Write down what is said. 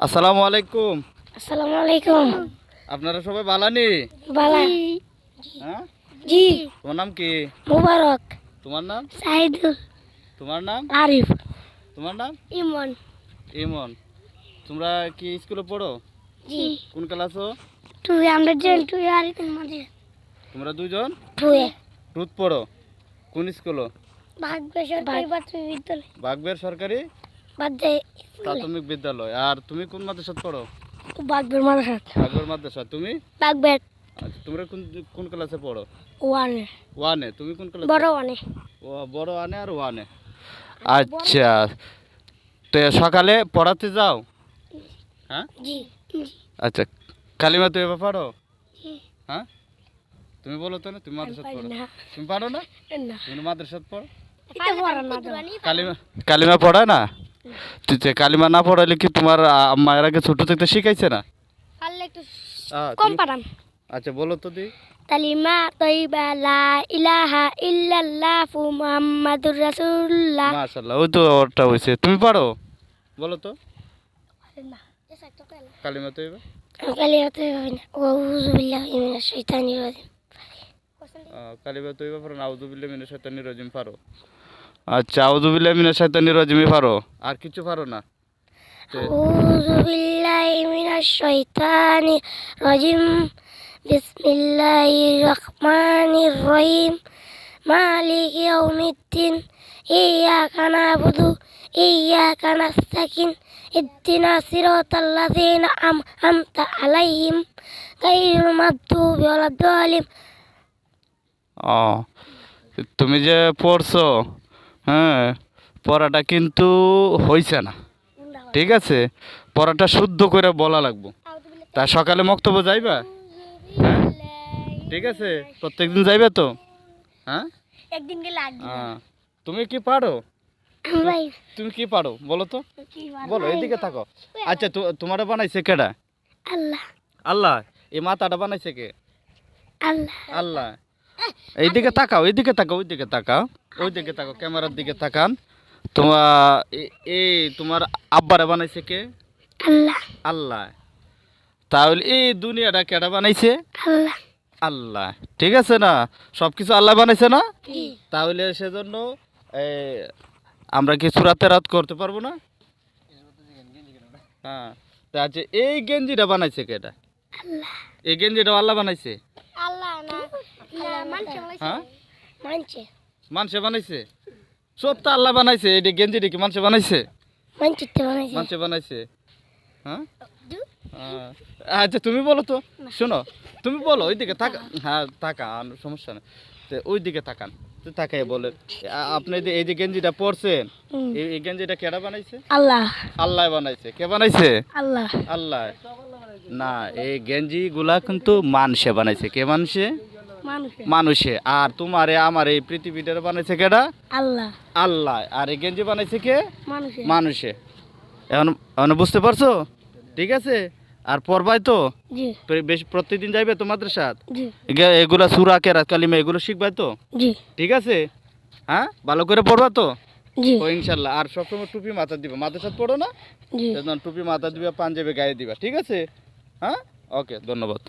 আসসালামু আলাইকুম। আসসালামু আলাইকুম। আপনারা সবাই বালানি? বালা। হ্যাঁ, জি। তোমার নাম কি? মুবারক। তোমার নাম? সাইদুল। তোমার নাম? আরিফ। তোমার নাম? ইমন। ইমন। তোমরা কি স্কুলে পড়ো? জি। কোন ক্লাসও? আমরা জন তুই আরিফ মাঝে তোমরা দুজন তুই টুত পড়ো? কোন স্কুলে? ভাগবে সরকারি প্রাথমিক বিদ্যালয়। বাগবের সরকারি বাদে প্রাথমিক বিদ্যালয়। আর তুমি কোন মাদ্রাসাত পড়ো? বাগবের মাদ্রাসা। বাগবের মাদ্রাসা। তুমি? বাগবের আচ্ছা, তোমরা কোন কোন ক্লাসে পড়ো? ওয়ানে। ওয়ানে। তুমি কোন ক্লাসে? বড় ওয়ানে। ও, বড় ওয়ানে আর ওয়ানে। আচ্ছা, তো সকালে পড়াতে যাও? হ্যাঁ। জি। আচ্ছা, কালিমা তো এবার পারো? জি। হ্যাঁ, তুমি বলো তো না, তুমি মাদ্রাসাত পড়ো? না। তুমি পারো না? না। তুমি মাদ্রাসাত পড়ো? এটা বড় না। কালিমা কালিমা পড়ায় না? তুই যে কালিমা না পড়াইলে কি তোমার মায়ের আগে ছোট থেকে শিখাইছে না? পারলে একটু কম তুমি- পারাম। আচ্ছা, বলো তো দি। কালিমা তয়্যিবা লা ইলাহা ইল্লাল্লাহু মুহাম্মাদুর রাসূলুল্লাহ। মাশাআল্লাহ, ওই তো ওরটা হইছে। তুমি পারো? বলো তো কালিমা তো এবার। কালিমা তয়্যিবা আউযু বিল্লাহি মিনাশ শাইতানির রাজিম। কালিমা তো এবার পারো না? আউযু বিল্লাহি মিনাশ শাইতানির রাজিম পারো? আচ্ছা, আউযু বিল্লাহি মিনাশ শাইতানির রাজিমই পারো? আর কিছু পারো না? আউযু বিল্লাহি মিনাশ শাইতানির রাজিম। বিসমিল্লাহির রহমানির রহিম। মালিকি ইয়াউমিদ্দিন। ইয়্যাকা না'বুদু ইয়্যাকা নাস্তাইন। ইহদিনাস সিরাতাল লাযীনা আন'আমতা আলাইহিম গায়রিল মাগদুবি ওয়ালাদ-দালিন। ও, তুমি যে পড়ছো, হ্যাঁ, পড়াটা কিন্তু হইছে না। ঠিক আছে, পড়াটা শুদ্ধ করে বলা লাগবো। তা সকালে মক্তব্য যাইবা? হ্যাঁ, ঠিক আছে, প্রত্যেকদিন যাইবে তো? হ্যাঁ। একদিন গেলে হ্যাঁ, তুমি কি পারো? ভাই তুমি কি পারো বলো তো? বলো, এদিকে থাকো। আচ্ছা, তোমারে বানাইছে কেডা? আল্লাহ। আল্লাহ। এই মাথাটা বানাইছে কে? আল্লাহ। আল্লাহ। এইদিকে তাকাও, এইদিকে তাকাও, ওইদিকে তাকাও, ওইদিকে তাকাও, ক্যামেরার দিকে তাকান। তোমার এই তোমার আব্বারে বানাইছে কে? আল্লাহ। আল্লাহ। তাহলে এই দুনিয়াটা কেডা বানাইছে? আল্লাহ। আল্লাহ। ঠিক আছে না? সব কিছু আল্লাহ বানাইছে না? তাহলে সেজন্য আমরা কি সূরাতে রাত করতে পারবো না? হ্যাঁ। তা আচ্ছা, এই গেঞ্জিটা বানাইছে কেডা? আল্লাহ। এই গেঞ্জিটা আল্লাহ বানাইছে? আল্লাহ না, মানছে হ্যাঁ, মানছে মানুষে বানাইছে? সব তো আল্লাহ বানাইছে। এই গেঞ্জিটা কি মানুষে বানাইছে? মানছে তো বানাইছে। মানুষে বানাইছে। হ্যাঁ। হ্যাঁ। আচ্ছা, তুমি বলো তো। শোনো, তুমি বলো, ওইদিকে তাকা। হ্যাঁ, তাকা, সমস্যা নেই। তো ওইদিকে তাকান, তো তাকাই বলে আপনি এই যে গেঞ্জিটা পরছেন, এই গেঞ্জিটা কেডা বানাইছে? আল্লাহ। আল্লাহ বানাইছে। কে বানাইছে? আল্লাহ। আল্লাহ। না, এই গেঞ্জি গুলা কিন্তু মানুষে বানাইছে। কে মানুষে? মানুষে। মানুষে। আর তোমারে আমার এই পৃথিবীটা বানাইছে কেডা? আল্লাহ। আল্লাহ। আর এই গেঞ্জি বানাইছে কে? মানুষে। মানুষে। এখন এখন বুঝতে পারছো? ঠিক আছে। আর পড়বাই তো? জি। বেশি প্রত্যেকদিন যাইবে তো মাদ্রাসাত? জি। এগুলা সূরা কেরাত কালিমা এগুলো শিখবাই তো? জি। ঠিক আছে। হ্যাঁ, ভালো করে পড়বা তো? জি। ও ইনশাল্লাহ। আর সবসময় টুপি মাথা দিবা। মাদ্রাসাত পড়ো না? জি। টুপি মাথা দিবা, পাঞ্জাবি গায়ে দিবা। ঠিক আছে। হ্যাঁ, ওকে, ধন্যবাদ।